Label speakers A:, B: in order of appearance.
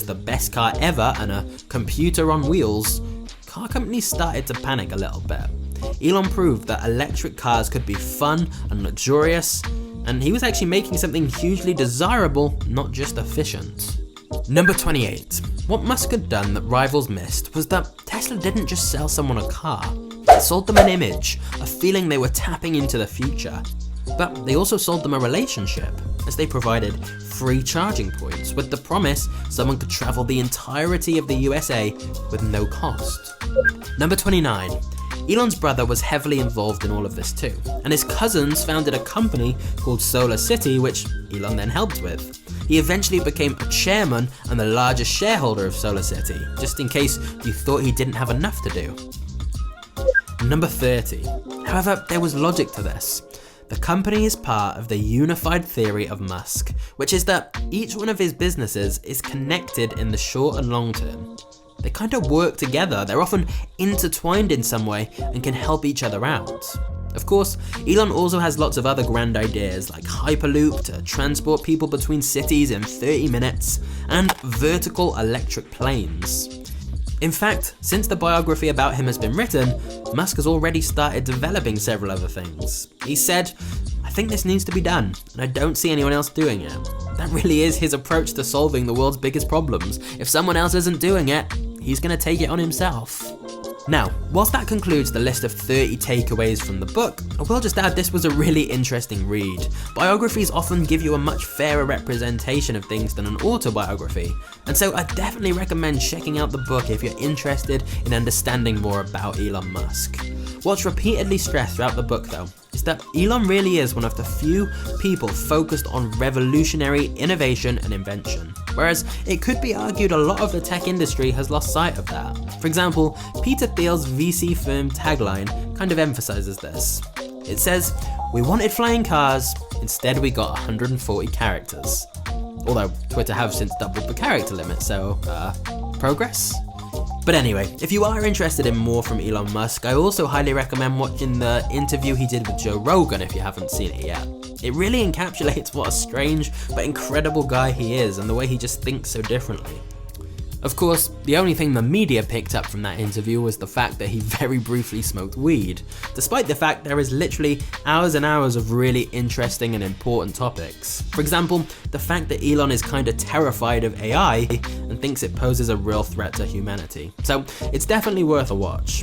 A: the best car ever and a computer on wheels, car companies started to panic a little bit. Elon proved that electric cars could be fun and luxurious, and he was actually making something hugely desirable, not just efficient. Number 28. What Musk had done that rivals missed was that Tesla didn't just sell someone a car, it sold them an image, a feeling they were tapping into the future. But they also sold them a relationship, as they provided free charging points with the promise someone could travel the entirety of the USA with no cost. Number 29. Elon's brother was heavily involved in all of this too, and his cousins founded a company called Solar City, which Elon then helped with. He eventually became a chairman and the largest shareholder of Solar City, just in case you thought he didn't have enough to do. Number 30. However, there was logic to this. The company is part of the unified theory of Musk, which is that each one of his businesses is connected in the short and long term. They kind of work together, they're often intertwined in some way and can help each other out. Of course, Elon also has lots of other grand ideas like Hyperloop to transport people between cities in 30 minutes, and vertical electric planes. In fact, since the biography about him has been written, Musk has already started developing several other things. He said, "I think this needs to be done, and I don't see anyone else doing it." That really is his approach to solving the world's biggest problems. If someone else isn't doing it, he's going to take it on himself. Now, whilst that concludes the list of 30 takeaways from the book, I will just add this was a really interesting read. Biographies often give you a much fairer representation of things than an autobiography, and so I definitely recommend checking out the book if you're interested in understanding more about Elon Musk. What's repeatedly stressed throughout the book though, is that Elon really is one of the few people focused on revolutionary innovation and invention, whereas it could be argued a lot of the tech industry has lost sight of that. For example, Peter Thiel's VC firm tagline kind of emphasizes this. It says, "We wanted flying cars, instead we got 140 characters." Although Twitter have since doubled the character limit, so progress? But anyway, if you are interested in more from Elon Musk, I also highly recommend watching the interview he did with Joe Rogan if you haven't seen it yet. It really encapsulates what a strange but incredible guy he is and the way he just thinks so differently. Of course, the only thing the media picked up from that interview was the fact that he very briefly smoked weed, despite the fact there is literally hours and hours of really interesting and important topics. For example, the fact that Elon is kinda terrified of AI and thinks it poses a real threat to humanity. So it's definitely worth a watch.